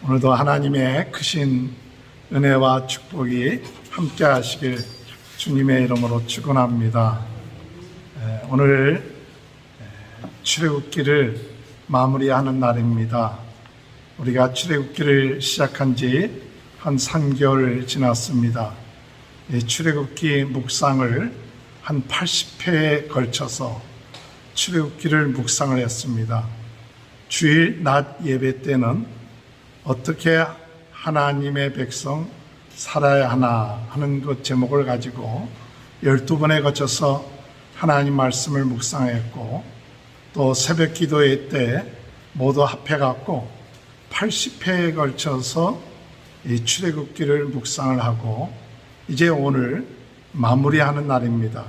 오늘도 하나님의 크신 은혜와 축복이 함께 하시길 주님의 이름으로 축원합니다. 오늘 출애굽기를 마무리하는 날입니다. 우리가 출애굽기를 시작한 지 한 3개월 지났습니다. 출애굽기 묵상을 한 80회에 걸쳐서 출애굽기를 묵상을 했습니다. 주일 낮 예배 때는 어떻게 하나님의 백성 살아야 하나 하는 그 제목을 가지고 12번에 거쳐서 하나님 말씀을 묵상했고, 또 새벽 기도회 때 모두 합해갖고 80회에 걸쳐서 이 출애굽기를 묵상을 하고 이제 오늘 마무리하는 날입니다.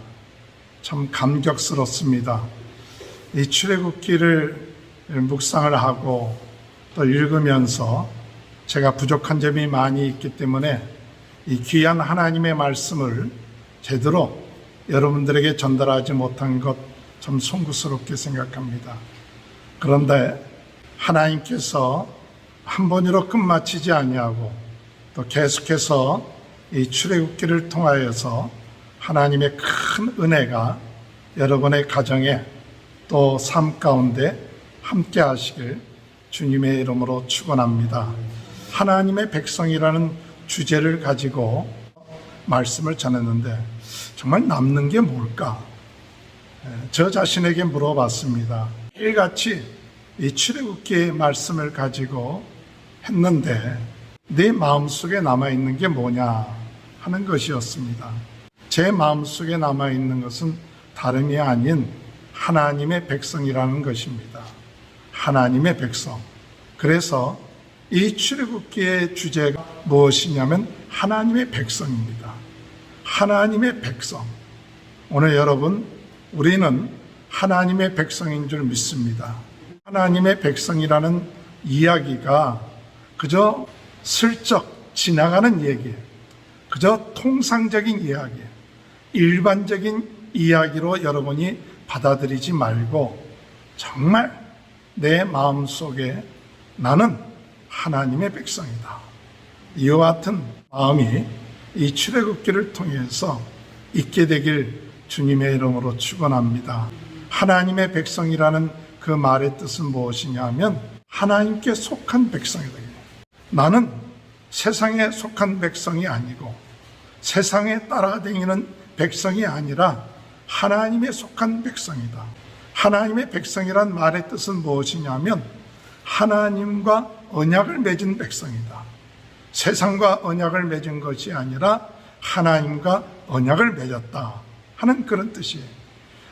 참 감격스럽습니다. 이 출애굽기를 묵상을 하고 또 읽으면서 제가 부족한 점이 많이 있기 때문에 이 귀한 하나님의 말씀을 제대로 여러분들에게 전달하지 못한 것 참 송구스럽게 생각합니다. 그런데 하나님께서 한 번으로 끝마치지 아니하고 또 계속해서 이 출애굽기를 통하여서 하나님의 큰 은혜가 여러분의 가정에 또 삶 가운데 함께 하시길 주님의 이름으로 축원합니다. 하나님의 백성이라는 주제를 가지고 말씀을 전했는데 정말 남는 게 뭘까? 저 자신에게 물어봤습니다. 일같이 이 출애굽기의 말씀을 가지고 했는데 내 마음속에 남아있는 게 뭐냐 하는 것이었습니다. 제 마음속에 남아있는 것은 다름이 아닌 하나님의 백성이라는 것입니다. 하나님의 백성. 그래서 이 출애굽기의 주제가 무엇이냐면 하나님의 백성입니다. 하나님의 백성. 오늘 여러분, 우리는 하나님의 백성인 줄 믿습니다. 하나님의 백성이라는 이야기가 그저 슬쩍 지나가는 얘기예요. 그저 통상적인 이야기, 일반적인 이야기로 여러분이 받아들이지 말고 정말 내 마음속에 나는 하나님의 백성이다. 이와 같은 마음이 이 출애굽기를 통해서 있게 되길 주님의 이름으로 축원합니다. 하나님의 백성이라는 그 말의 뜻은 무엇이냐면 하나님께 속한 백성이다. 나는 세상에 속한 백성이 아니고 세상에 따라다니는 백성이 아니라 하나님에 속한 백성이다. 하나님의 백성이란 말의 뜻은 무엇이냐면 하나님과 언약을 맺은 백성이다. 세상과 언약을 맺은 것이 아니라 하나님과 언약을 맺었다 하는 그런 뜻이에요.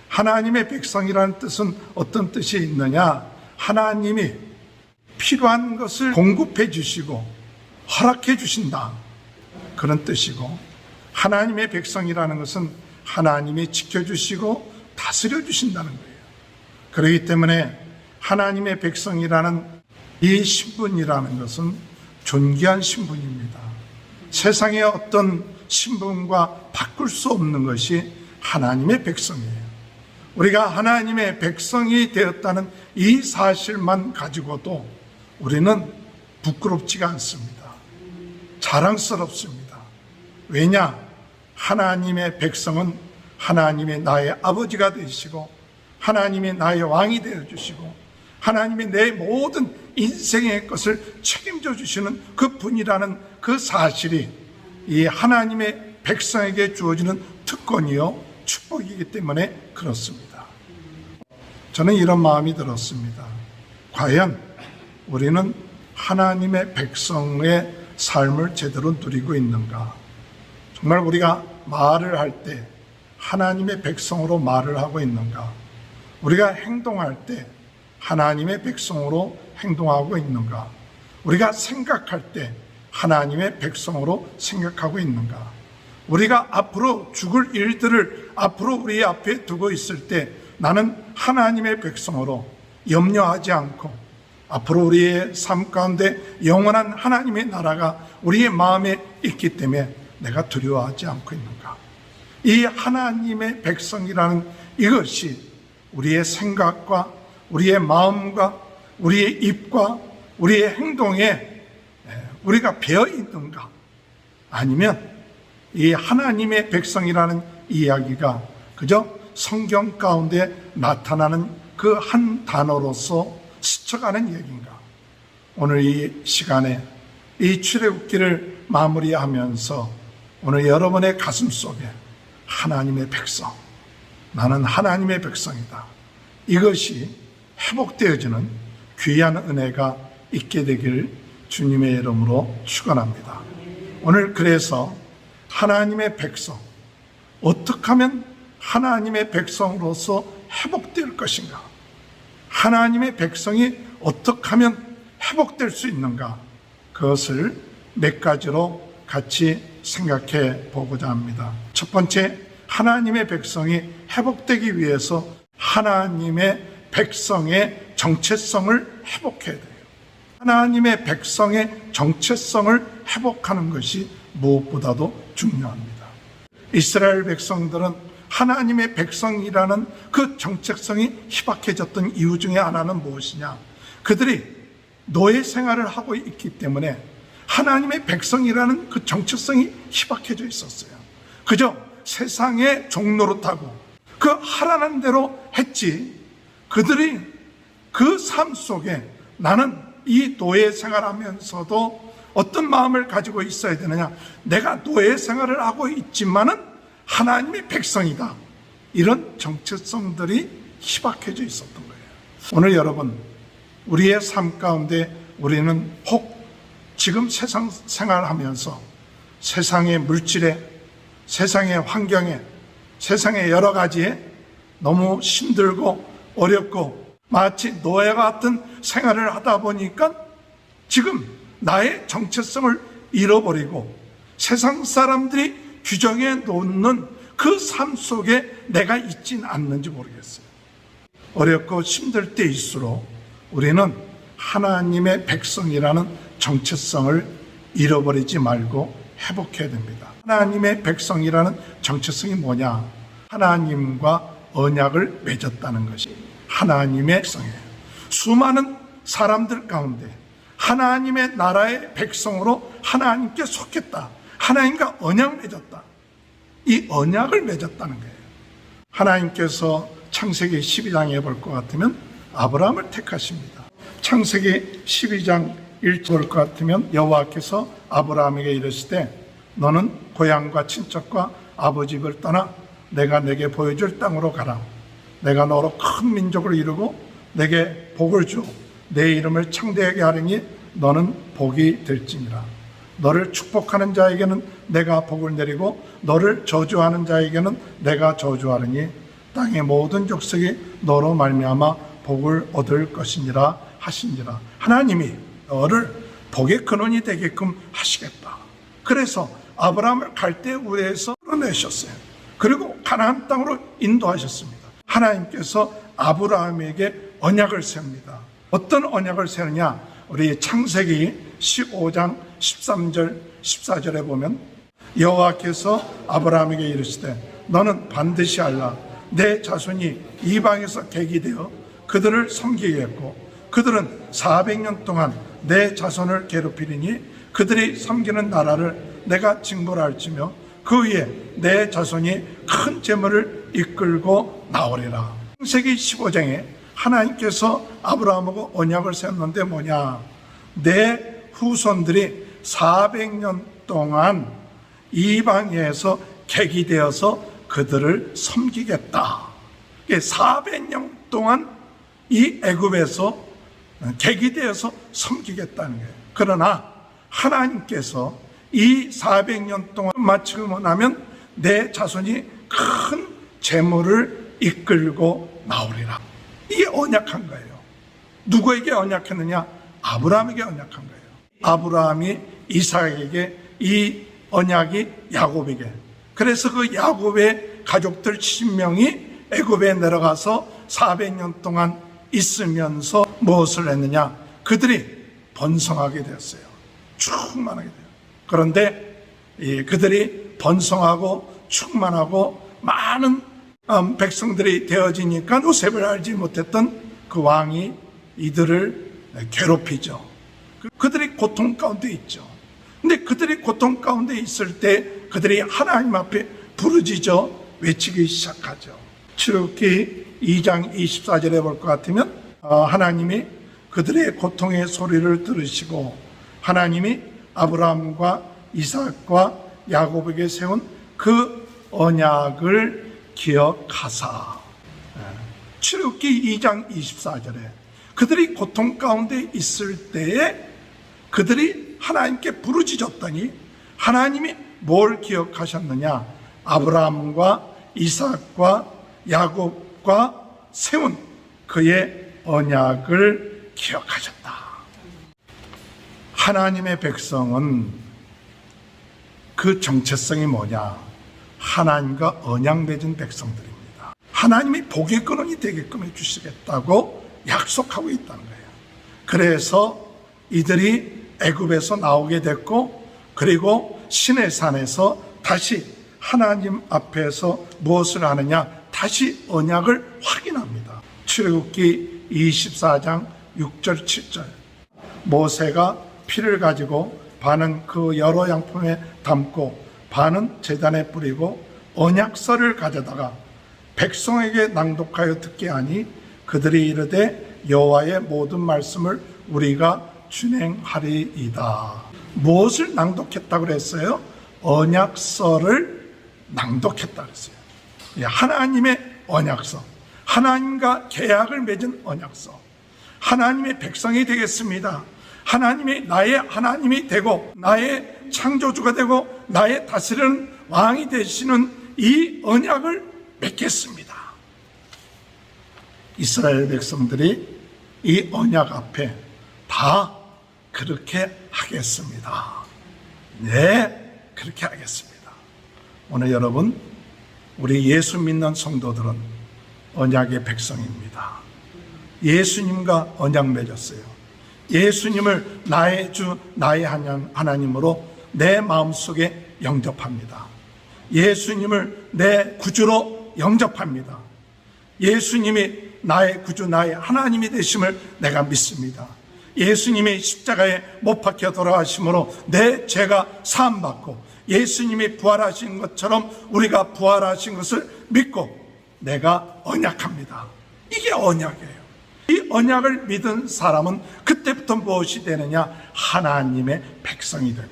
하나님의 백성이라는 뜻은 어떤 뜻이 있느냐? 하나님이 필요한 것을 공급해 주시고 허락해 주신다 그런 뜻이고, 하나님의 백성이라는 것은 하나님이 지켜주시고 다스려 주신다는 거예요. 그렇기 때문에 하나님의 백성이라는 이 신분이라는 것은 존귀한 신분입니다. 세상의 어떤 신분과 바꿀 수 없는 것이 하나님의 백성이에요. 우리가 하나님의 백성이 되었다는 이 사실만 가지고도 우리는 부끄럽지가 않습니다. 자랑스럽습니다. 왜냐? 하나님의 백성은 하나님이 나의 아버지가 되시고 하나님이 나의 왕이 되어주시고 하나님이 내 모든 인생의 것을 책임져 주시는 그 분이라는 그 사실이 이 하나님의 백성에게 주어지는 특권이요 축복이기 때문에 그렇습니다. 저는 이런 마음이 들었습니다. 과연 우리는 하나님의 백성의 삶을 제대로 누리고 있는가? 정말 우리가 말을 할 때 하나님의 백성으로 말을 하고 있는가? 우리가 행동할 때 하나님의 백성으로 행동하고 있는가? 우리가 생각할 때 하나님의 백성으로 생각하고 있는가? 우리가 앞으로 죽을 일들을 앞으로 우리 앞에 두고 있을 때 나는 하나님의 백성으로 염려하지 않고 앞으로 우리의 삶 가운데 영원한 하나님의 나라가 우리의 마음에 있기 때문에 내가 두려워하지 않고 있는가? 이 하나님의 백성이라는 이것이 우리의 생각과 우리의 마음과 우리의 입과 우리의 행동에 우리가 배어 있는가? 아니면 이 하나님의 백성이라는 이야기가 그저 성경 가운데 나타나는 그 한 단어로서 스쳐가는 얘기인가? 오늘 이 시간에 이 출애굽기를 마무리하면서 오늘 여러분의 가슴 속에 하나님의 백성, 나는 하나님의 백성이다, 이것이 회복되어지는 귀한 은혜가 있게 되길 주님의 이름으로 축원합니다. 오늘 그래서 하나님의 백성, 어떻게 하면 하나님의 백성으로서 회복될 것인가? 하나님의 백성이 어떻게 하면 회복될 수 있는가? 그것을 몇 가지로 같이 생각해 보고자 합니다. 첫 번째, 하나님의 백성이 회복되기 위해서 하나님의 백성의 정체성을 회복해야 돼요. 하나님의 백성의 정체성을 회복하는 것이 무엇보다도 중요합니다. 이스라엘 백성들은 하나님의 백성이라는 그 정체성이 희박해졌던 이유 중에 하나는 무엇이냐? 그들이 노예 생활을 하고 있기 때문에 하나님의 백성이라는 그 정체성이 희박해져 있었어요. 그저 세상의 종노릇하고 그 하라는 대로 했지, 그들이 그 삶 속에 나는 이 노예 생활하면서도 어떤 마음을 가지고 있어야 되느냐? 내가 노예 생활을 하고 있지만은 하나님의 백성이다, 이런 정체성들이 희박해져 있었던 거예요. 오늘 여러분, 우리의 삶 가운데 우리는 혹 지금 세상 생활하면서 세상의 물질에, 세상의 환경에, 세상의 여러 가지에 너무 힘들고 어렵고 마치 노예 같은 생활을 하다 보니까 지금 나의 정체성을 잃어버리고 세상 사람들이 규정해 놓는 그 삶 속에 내가 있진 않는지 모르겠어요. 어렵고 힘들 때일수록 우리는 하나님의 백성이라는 정체성을 잃어버리지 말고 회복해야 됩니다. 하나님의 백성이라는 정체성이 뭐냐? 하나님과 언약을 맺었다는 것이 하나님의 백성이에요. 수많은 사람들 가운데 하나님의 나라의 백성으로 하나님께 속했다, 하나님과 언약을 맺었다, 이 언약을 맺었다는 거예요. 하나님께서 창세기 12장에 볼 것 같으면 아브라함을 택하십니다. 창세기 12장 1절 볼 것 같으면 여호와께서 아브라함에게 이르시되 너는 고향과 친척과 아버지 집을 떠나 내가 내게 보여줄 땅으로 가라. 내가 너로 큰 민족을 이루고 내게 복을 주 내 이름을 창대하게 하리니 너는 복이 될지니라. 너를 축복하는 자에게는 내가 복을 내리고 너를 저주하는 자에게는 내가 저주하리니 땅의 모든 족속이 너로 말미암아 복을 얻을 것이니라 하시니라. 하나님이 너를 복의 근원이 되게끔 하시겠다. 그래서 아브라함을 갈대 우에서 끌어내셨어요. 그리고 가나안 땅으로 인도하셨습니다. 하나님께서 아브라함에게 언약을 세웁니다. 어떤 언약을 세우느냐? 우리 창세기 15장 13절 14절에 보면 여호와께서 아브라함에게 이르시되 너는 반드시 알라. 내 자손이 이방에서 객이되어 그들을 섬기겠고 그들은 400년 동안 내 자손을 괴롭히리니 그들이 섬기는 나라를 내가 징벌할지며 그 위에 내 자손이 큰 재물을 이끌고 나오리라. 창세기 15장에 하나님께서 아브라함하고 언약을 세웠는데 뭐냐? 내 후손들이 400년 동안 이방에서 객이 되어서 그들을 섬기겠다. 400년 동안 이 애굽에서 객이 되어서 섬기겠다는 거예요. 그러나 하나님께서 이 400년 동안 마치고 나면 내 자손이 큰 재물을 이끌고 나오리라. 이게 언약한 거예요. 누구에게 언약했느냐? 아브라함에게 언약한 거예요. 아브라함이 이삭에게, 이 언약이 야곱에게. 그래서 그 야곱의 가족들 70명이 애굽에 내려가서 400년 동안 있으면서 무엇을 했느냐? 그들이 번성하게 되었어요. 충만하게 돼요. 그런데 그들이 번성하고 충만하고 많은 백성들이 되어지니까 요셉을 알지 못했던 그 왕이 이들을 괴롭히죠. 그들이 고통 가운데 있죠. 근데 그들이 고통 가운데 있을 때 그들이 하나님 앞에 부르짖어 외치기 시작하죠. 출애굽기 2장 24절에 볼 것 같으면 하나님이 그들의 고통의 소리를 들으시고 하나님이 아브라함과 이삭과 야곱에게 세운 그 언약을 기억하사. 출애굽기 2장 24절에 그들이 고통 가운데 있을 때에 그들이 하나님께 부르짖었더니 하나님이 뭘 기억하셨느냐? 아브라함과 이삭과 야곱과 세운 그의 언약을 기억하셨다. 하나님의 백성은 그 정체성이 뭐냐? 하나님과 언약 맺은 백성들입니다. 하나님이 복의 근원이 되게끔 해주시겠다고 약속하고 있다는 거예요. 그래서 이들이 애굽에서 나오게 됐고, 그리고 시내산에서 다시 하나님 앞에서 무엇을 하느냐? 다시 언약을 확인합니다. 출애굽기 24장 6절 7절 모세가 피를 가지고 반은 그 여러 양품에 담고 반은 제단에 뿌리고 언약서를 가져다가 백성에게 낭독하여 듣게 하니 그들이 이르되 여호와의 모든 말씀을 우리가 준행하리이다. 무엇을 낭독했다고 그랬어요? 언약서를 낭독했다고 했어요. 하나님의 언약서, 하나님과 계약을 맺은 언약서. 하나님의 백성이 되겠습니다. 하나님이 나의 하나님이 되고 나의 창조주가 되고 나의 다스리는 왕이 되시는 이 언약을 맺겠습니다. 이스라엘 백성들이 이 언약 앞에 다 그렇게 하겠습니다. 네, 그렇게 하겠습니다. 오늘 여러분, 우리 예수 믿는 성도들은 언약의 백성입니다. 예수님과 언약 맺었어요. 예수님을 나의 주, 나의 하나님으로 내 마음속에 영접합니다. 예수님을 내 구주로 영접합니다. 예수님이 나의 구주, 나의 하나님이 되심을 내가 믿습니다. 예수님이 십자가에 못 박혀 돌아가심으로 내 죄가 사함받고 예수님이 부활하신 것처럼 우리가 부활하신 것을 믿고 내가 언약합니다. 이게 언약이에요. 이 언약을 믿은 사람은 그때부터 무엇이 되느냐? 하나님의 백성이 되고,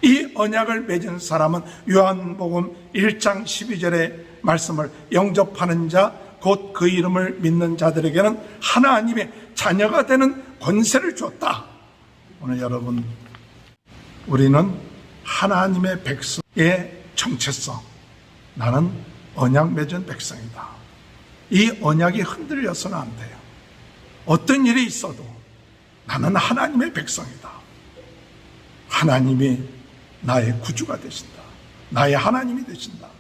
이 언약을 맺은 사람은 요한복음 1장 12절의 말씀을 영접하는 자 곧 그 이름을 믿는 자들에게는 하나님의 자녀가 되는 권세를 줬다. 오늘 여러분, 우리는 하나님의 백성의 정체성, 나는 언약 맺은 백성이다. 이 언약이 흔들려서는 안 돼요. 어떤 일이 있어도 나는 하나님의 백성이다. 하나님이 나의 구주가 되신다. 나의 하나님이 되신다.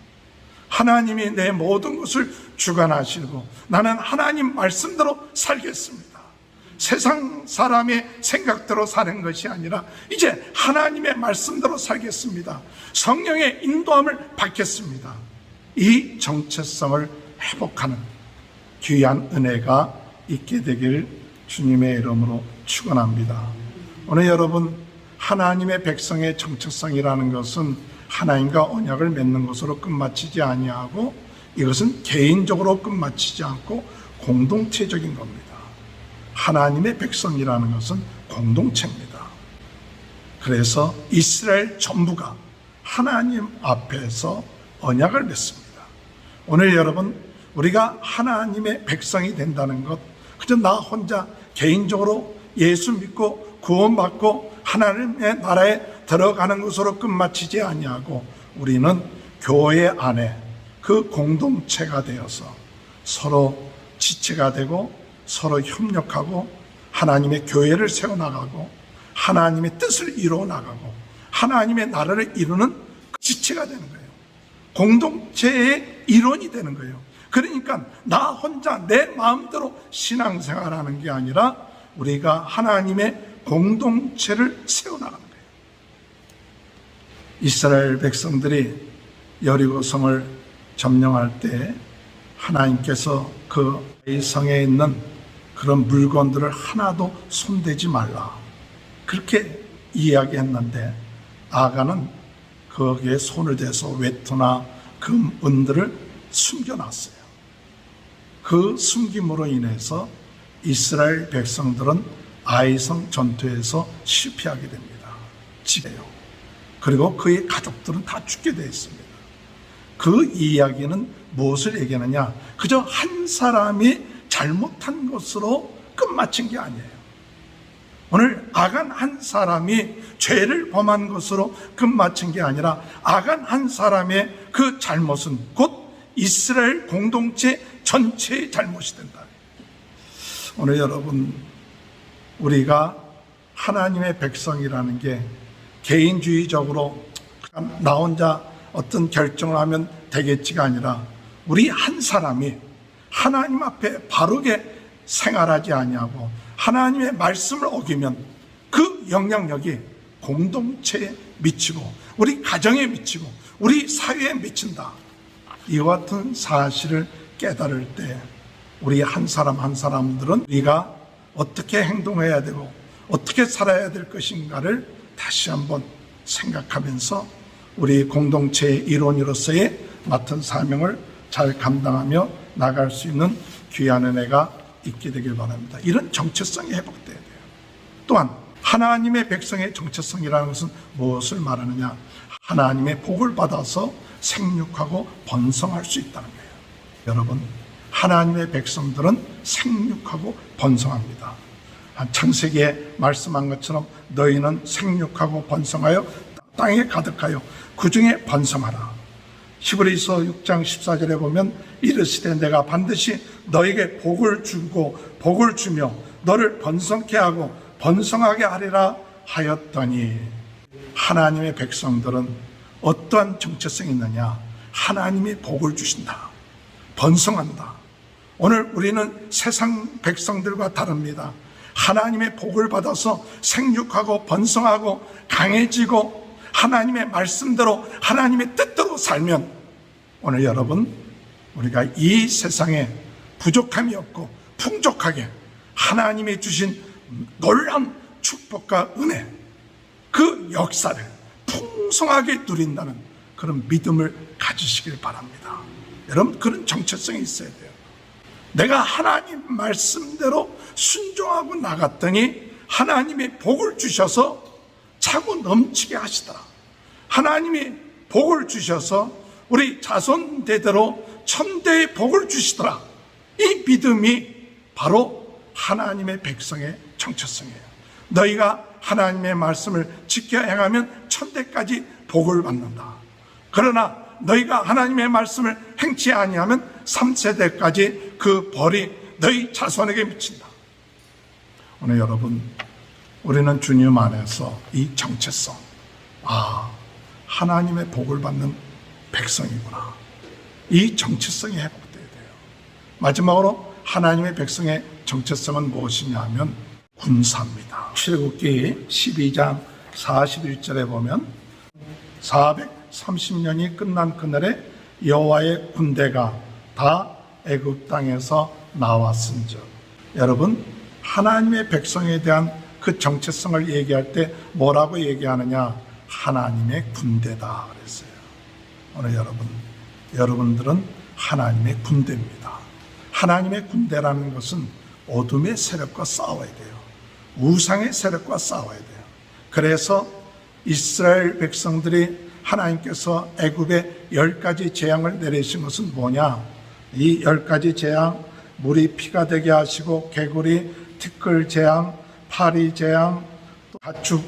하나님이 내 모든 것을 주관하시고 나는 하나님 말씀대로 살겠습니다. 세상 사람의 생각대로 사는 것이 아니라 이제 하나님의 말씀대로 살겠습니다. 성령의 인도함을 받겠습니다. 이 정체성을 회복하는 귀한 은혜가 있게 되길 주님의 이름으로 축원합니다. 오늘 여러분, 하나님의 백성의 정체성이라는 것은 하나님과 언약을 맺는 것으로 끝마치지 아니하고 이것은 개인적으로 끝마치지 않고 공동체적인 겁니다. 하나님의 백성이라는 것은 공동체입니다. 그래서 이스라엘 전부가 하나님 앞에서 언약을 맺습니다. 오늘 여러분, 우리가 하나님의 백성이 된다는 것, 그저 나 혼자 개인적으로 예수 믿고 구원받고 하나님의 나라에 들어가는 것으로 끝마치지 아니하고 우리는 교회 안에 그 공동체가 되어서 서로 지체가 되고 서로 협력하고 하나님의 교회를 세워나가고 하나님의 뜻을 이루어나가고 하나님의 나라를 이루는 지체가 되는 거예요. 공동체의 일원이 되는 거예요. 그러니까 나 혼자 내 마음대로 신앙생활하는 게 아니라 우리가 하나님의 공동체를 세워나가는 거예요. 이스라엘 백성들이 여리고성을 점령할 때 하나님께서 그 성에 있는 그런 물건들을 하나도 손대지 말라 그렇게 이야기했는데 아간은 거기에 손을 대서 외투나 금, 은들을 숨겨놨어요. 그 숨김으로 인해서 이스라엘 백성들은 아이성 전투에서 실패하게 됩니다. 지게요. 그리고 그의 가족들은 다 죽게 되어 있습니다. 그 이야기는 무엇을 얘기하느냐? 그저 한 사람이 잘못한 것으로 끝마친 게 아니에요. 오늘 아간 한 사람이 죄를 범한 것으로 끝마친 게 아니라 아간 한 사람의 그 잘못은 곧 이스라엘 공동체 전체의 잘못이 된다. 오늘 여러분, 우리가 하나님의 백성이라는 게 개인주의적으로 나 혼자 어떤 결정을 하면 되겠지가 아니라 우리 한 사람이 하나님 앞에 바르게 생활하지 아니하고 하나님의 말씀을 어기면 그 영향력이 공동체에 미치고 우리 가정에 미치고 우리 사회에 미친다. 이와 같은 사실을 깨달을 때 우리 한 사람 한 사람들은 우리가 어떻게 행동해야 되고 어떻게 살아야 될 것인가를 다시 한번 생각하면서 우리 공동체의 일원으로서의 맡은 사명을 잘 감당하며 나갈 수 있는 귀한 은혜가 있게 되길 바랍니다. 이런 정체성이 회복돼야 돼요. 또한 하나님의 백성의 정체성이라는 것은 무엇을 말하느냐? 하나님의 복을 받아서 생육하고 번성할 수 있다는 거예요. 여러분, 하나님의 백성들은 생육하고 번성합니다. 창세기에 말씀한 것처럼 너희는 생육하고 번성하여 땅에 가득하여 그 중에 번성하라. 히브리서 6장 14절에 보면 이르시되 내가 반드시 너에게 복을 주고 복을 주며 너를 번성케 하고 번성하게 하리라 하였더니, 하나님의 백성들은 어떠한 정체성이 있느냐? 하나님이 복을 주신다. 번성한다. 오늘 우리는 세상 백성들과 다릅니다. 하나님의 복을 받아서 생육하고 번성하고 강해지고 하나님의 말씀대로 하나님의 뜻대로 살면 오늘 여러분, 우리가 이 세상에 부족함이 없고 풍족하게 하나님이 주신 놀라운 축복과 은혜, 그 역사를 풍성하게 누린다는 그런 믿음을 가지시길 바랍니다. 여러분, 그런 정체성이 있어야 돼요. 내가 하나님 말씀대로 순종하고 나갔더니 하나님이 복을 주셔서 차고 넘치게 하시더라. 하나님이 복을 주셔서 우리 자손 대대로 천대의 복을 주시더라. 이 믿음이 바로 하나님의 백성의 정체성이에요. 너희가 하나님의 말씀을 지켜 행하면 천대까지 복을 받는다. 그러나 너희가 하나님의 말씀을 행치 아니하면 3세대까지 그 벌이 너희 자손에게 미친다. 오늘 여러분, 우리는 주님 안에서 이 정체성, 하나님의 복을 받는 백성이구나, 이 정체성이 회복돼야 돼요. 마지막으로 하나님의 백성의 정체성은 무엇이냐 하면 군사입니다. 출애굽기 12장 41절에 보면 430년이 끝난 그날에 여호와의 군대가 다 애굽 땅에서 나왔은즉. 여러분, 하나님의 백성에 대한 그 정체성을 얘기할 때 뭐라고 얘기하느냐? 하나님의 군대다 그랬어요. 오늘 여러분들은 하나님의 군대입니다. 하나님의 군대라는 것은 어둠의 세력과 싸워야 돼요. 우상의 세력과 싸워야 돼요. 그래서 이스라엘 백성들이 하나님께서 애굽에 10가지 재앙을 내리신 것은 뭐냐? 이 10가지 재앙, 물이 피가 되게 하시고 개구리, 티끌 재앙, 파리 재앙, 또 가축,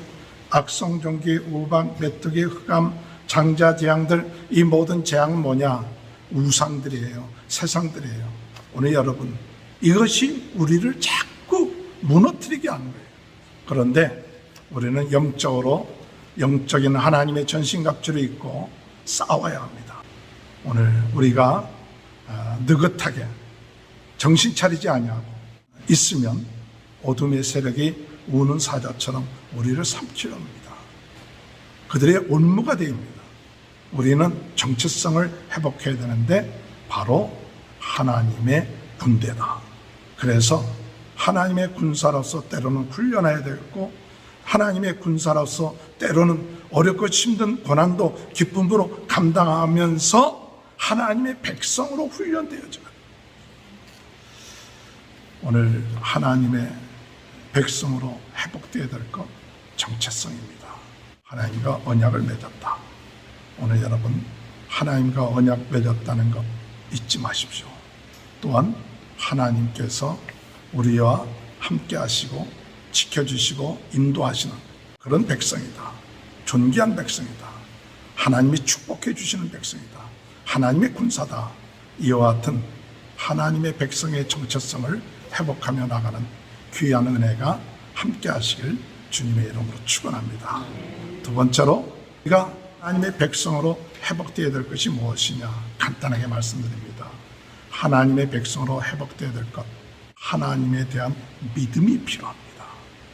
악성종기, 우박, 메뚜기, 흑암, 장자 재앙들, 이 모든 재앙은 뭐냐? 우상들이에요. 세상들이에요. 오늘 여러분, 이것이 우리를 자꾸 무너뜨리게 하는 거예요. 그런데 우리는 영적인 하나님의 전신갑주를 입고 싸워야 합니다. 오늘 우리가 느긋하게 정신 차리지 아니하고 있으면 어둠의 세력이 우는 사자처럼 우리를 삼키려 합니다. 그들의 온무가 됩니다. 우리는 정체성을 회복해야 되는데 바로 하나님의 군대다. 그래서 하나님의 군사로서 때로는 훈련해야 되겠고, 하나님의 군사로서 때로는 어렵고 힘든 고난도 기쁨으로 감당하면서 하나님의 백성으로 훈련되어져요. 오늘 하나님의 백성으로 회복되어야 될 것 정체성입니다. 하나님과 언약을 맺었다. 오늘 여러분 하나님과 언약 맺었다는 것 잊지 마십시오. 또한 하나님께서 우리와 함께 하시고 지켜주시고 인도하시는 그런 백성이다. 존귀한 백성이다. 하나님이 축복해 주시는 백성이다. 하나님의 군사다. 이와 같은 하나님의 백성의 정체성을 회복하며 나가는 귀한 은혜가 함께 하시길 주님의 이름으로 축원합니다. 두 번째로 우리가 하나님의 백성으로 회복되어야 될 것이 무엇이냐 간단하게 말씀드립니다. 하나님의 백성으로 회복되어야 될 것, 하나님에 대한 믿음이 필요합니다.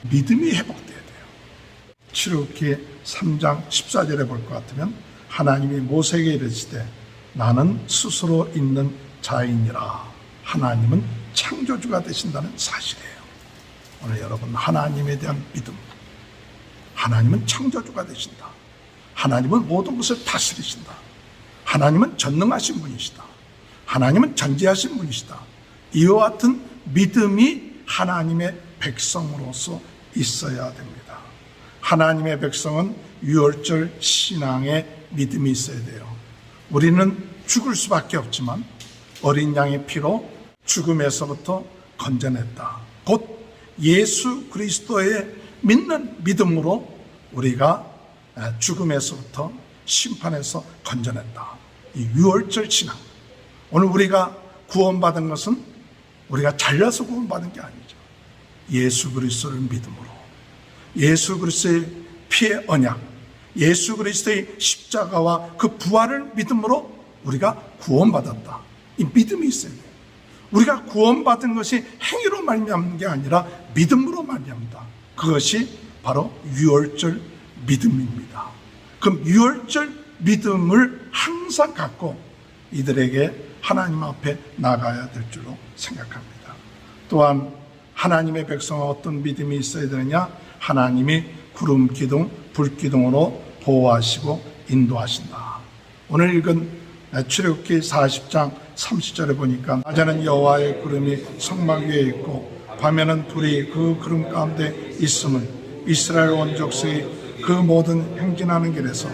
믿음이 회복되어야 돼요. 출애굽기 3장 14절에 볼 것 같으면 하나님이 모세에게 이르시되 나는 스스로 있는 자이니라. 하나님은 창조주가 되신다는 사실이에요. 오늘 여러분 하나님에 대한 믿음, 하나님은 창조주가 되신다. 하나님은 모든 것을 다스리신다. 하나님은 전능하신 분이시다. 하나님은 전지하신 분이시다. 이와 같은 믿음이 하나님의 백성으로서 있어야 됩니다. 하나님의 백성은 유월절 신앙의 믿음이 있어야 돼요. 우리는 죽을 수밖에 없지만 어린 양의 피로 죽음에서부터 건져냈다. 곧 예수 그리스도의 믿는 믿음으로 우리가 죽음에서부터 심판에서 건져냈다. 이 유월절 신앙. 오늘 우리가 구원받은 것은 우리가 잘나서 구원받은 게 아니죠. 예수 그리스도를 믿음으로, 예수 그리스도의 피의 언약, 예수 그리스도의 십자가와 그 부활을 믿음으로 우리가 구원받았다. 이 믿음이 있어야 돼요. 우리가 구원받은 것이 행위로 말미암는 게 아니라 믿음으로 말미암다. 그것이 바로 유월절 믿음입니다. 그럼 유월절 믿음을 항상 갖고 이들에게 하나님 앞에 나가야 될 줄로 생각합니다. 또한 하나님의 백성은 어떤 믿음이 있어야 되느냐? 하나님이 구름 기둥, 불 기둥으로 보호하시고 인도하신다. 오늘 읽은 출애굽기 40장 30절에 보니까 낮에는 여호와의 구름이 성막 위에 있고 밤에는 불이 그 구름 가운데 있음을 이스라엘 온 족속이 그 모든 행진하는 길에서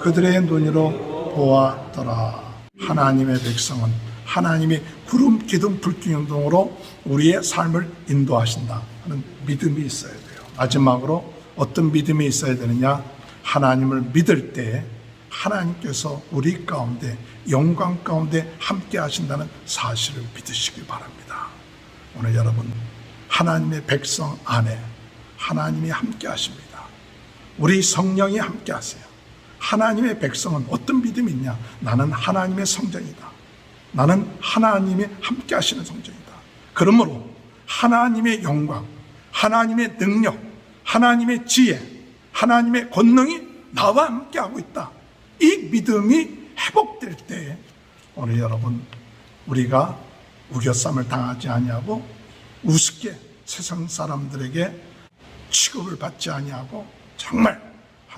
그들의 눈으로 보았더라. 하나님의 백성은 하나님이 구름 기둥 불 기둥으로 우리의 삶을 인도하신다 하는 믿음이 있어야 돼요. 마지막으로 어떤 믿음이 있어야 되느냐? 하나님을 믿을 때 하나님께서 우리 가운데 영광 가운데 함께 하신다는 사실을 믿으시기 바랍니다. 오늘 여러분 하나님의 백성 안에 하나님이 함께 하십니다. 우리 성령이 함께 하세요. 하나님의 백성은 어떤 믿음이 있냐? 나는 하나님의 성전이다. 나는 하나님이 함께 하시는 성전이다. 그러므로 하나님의 영광, 하나님의 능력, 하나님의 지혜, 하나님의 권능이 나와 함께 하고 있다. 이 믿음이 회복될 때 오늘 여러분 우리가 우겨쌈을 당하지 아니하고 우습게 세상 사람들에게 취급을 받지 아니하고 정말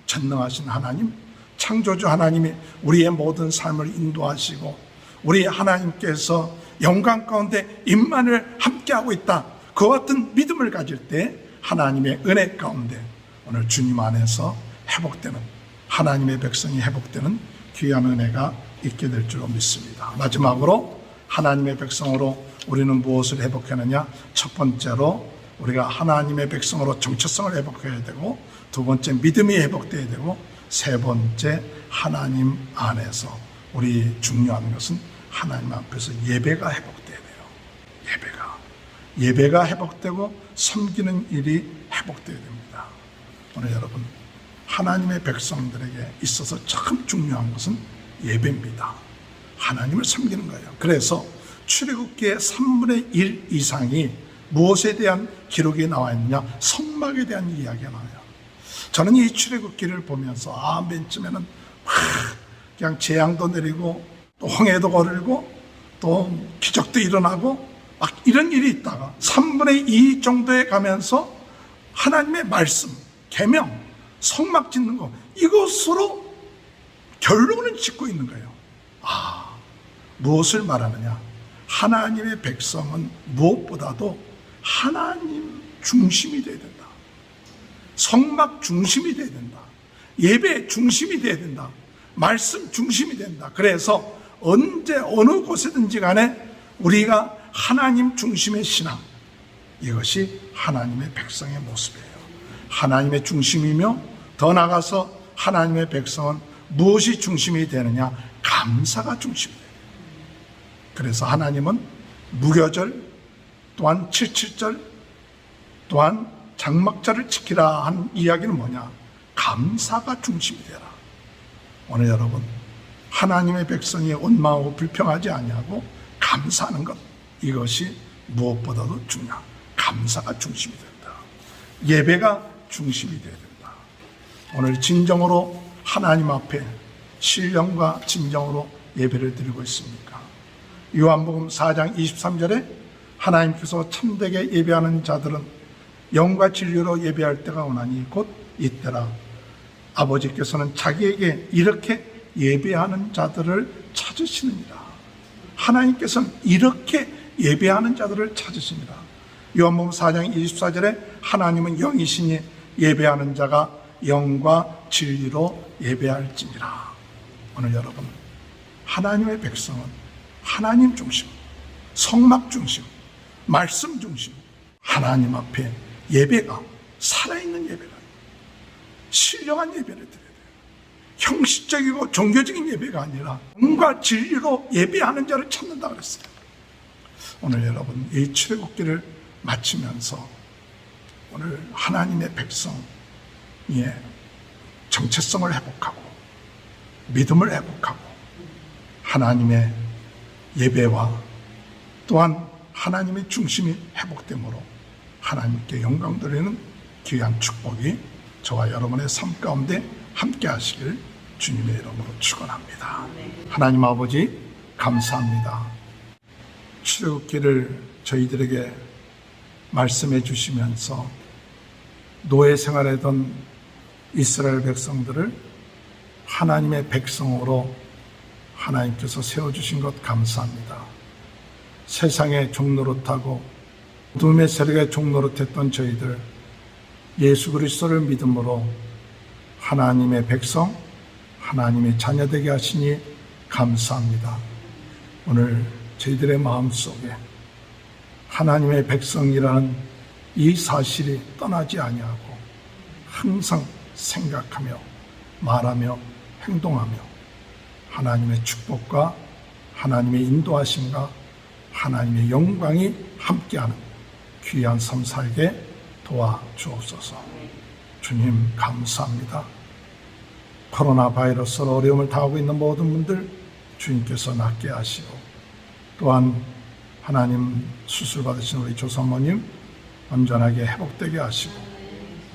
전능하신 하나님, 창조주 하나님이 우리의 모든 삶을 인도하시고 우리 하나님께서 영광 가운데 임만을 함께하고 있다. 그와 같은 믿음을 가질 때 하나님의 은혜 가운데 오늘 주님 안에서 회복되는 하나님의 백성이 회복되는 귀한 은혜가 있게 될 줄로 믿습니다. 마지막으로 하나님의 백성으로 우리는 무엇을 회복하느냐? 첫 번째로 우리가 하나님의 백성으로 정체성을 회복해야 되고, 두 번째 믿음이 회복돼야 되고, 세 번째 하나님 안에서 우리 중요한 것은 하나님 앞에서 예배가 회복돼야 돼요. 예배가 회복되고 섬기는 일이 회복돼야 됩니다. 오늘 여러분 하나님의 백성들에게 있어서 참 중요한 것은 예배입니다. 하나님을 섬기는 거예요. 그래서 출애굽기의 3분의 1 이상이 무엇에 대한 기록이 나와 있느냐? 성막에 대한 이야기가 나와요. 저는 이 출애굽기를 보면서 맨 처음에는 그냥 재앙도 내리고 또 홍해도 거르고 또 기적도 일어나고 막 이런 일이 있다가 3분의 2 정도에 가면서 하나님의 말씀, 계명, 성막 짓는 거, 이것으로 결론을 짓고 있는 거예요. 무엇을 말하느냐? 하나님의 백성은 무엇보다도 하나님 중심이 되어야 된다. 성막 중심이 되어야 된다. 예배 중심이 되어야 된다. 말씀 중심이 된다. 그래서 언제 어느 곳에든지 간에 우리가 하나님 중심의 신앙, 이것이 하나님의 백성의 모습이에요. 하나님의 중심이며 더 나아가서 하나님의 백성은 무엇이 중심이 되느냐? 감사가 중심이 돼요. 그래서 하나님은 무교절, 또한 77절, 또한 장막절을 지키라 한 이야기는 뭐냐? 감사가 중심이 되라. 오늘 여러분, 하나님의 백성이 원망하고 불평하지 아니하고 감사하는 것, 이것이 무엇보다도 중요하다. 감사가 중심이 된다. 예배가 중심이 되어야 된다. 오늘 진정으로 하나님 앞에 신령과 진정으로 예배를 드리고 있습니까? 요한복음 4장 23절에 하나님께서 참되게 예배하는 자들은 영과 진리로 예배할 때가 오나니 곧 이때라. 아버지께서는 자기에게 이렇게 예배하는 자들을 찾으시느니라. 하나님께서는 이렇게 예배하는 자들을 찾으십니다. 요한복음 4장 24절에 하나님은 영이시니 예배하는 자가 영과 진리로 예배할지니라. 오늘 여러분, 하나님의 백성은 하나님 중심, 성막 중심, 말씀 중심, 하나님 앞에 예배가 살아있는 예배가, 신령한 예배를 드려야 돼요. 형식적이고 종교적인 예배가 아니라 영과 진리로 예배하는 자를 찾는다 그랬어요. 오늘 여러분, 이 출애굽기를 마치면서 오늘 하나님의 백성의 정체성을 회복하고 믿음을 회복하고 하나님의 예배와 또한 하나님의 중심이 회복되므로 하나님께 영광 돌리는 귀한 축복이 저와 여러분의 삶 가운데 함께 하시길 주님의 이름으로 축원합니다. 하나님 아버지, 감사합니다. 출애굽기를 저희들에게 말씀해 주시면서 노예 생활하던 이스라엘 백성들을 하나님의 백성으로 하나님께서 세워주신 것 감사합니다. 세상의 종노릇하고 어둠의 세력의 종노릇했던 저희들, 예수 그리스도를 믿음으로 하나님의 백성, 하나님의 자녀되게 하시니 감사합니다. 오늘 저희들의 마음속에 하나님의 백성이라는 이 사실이 떠나지 아니하고 항상 생각하며 말하며 행동하며 하나님의 축복과 하나님의 인도하심과 하나님의 영광이 함께하는 귀한 삶 살게 도와주옵소서. 주님 감사합니다. 코로나 바이러스로 어려움을 당하고 있는 모든 분들 주님께서 낫게 하시고, 또한 하나님 수술 받으신 우리 조사모님 온전하게 회복되게 하시고,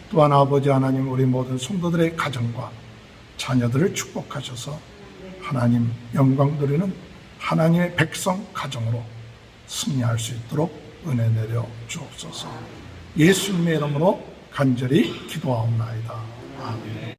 또한 아버지 하나님 우리 모든 성도들의 가정과 자녀들을 축복하셔서 하나님 영광 드리는 하나님의 백성 가정으로 승리할 수 있도록 은혜 내려 주옵소서. 예수님의 이름으로 간절히 기도하옵나이다. 아멘.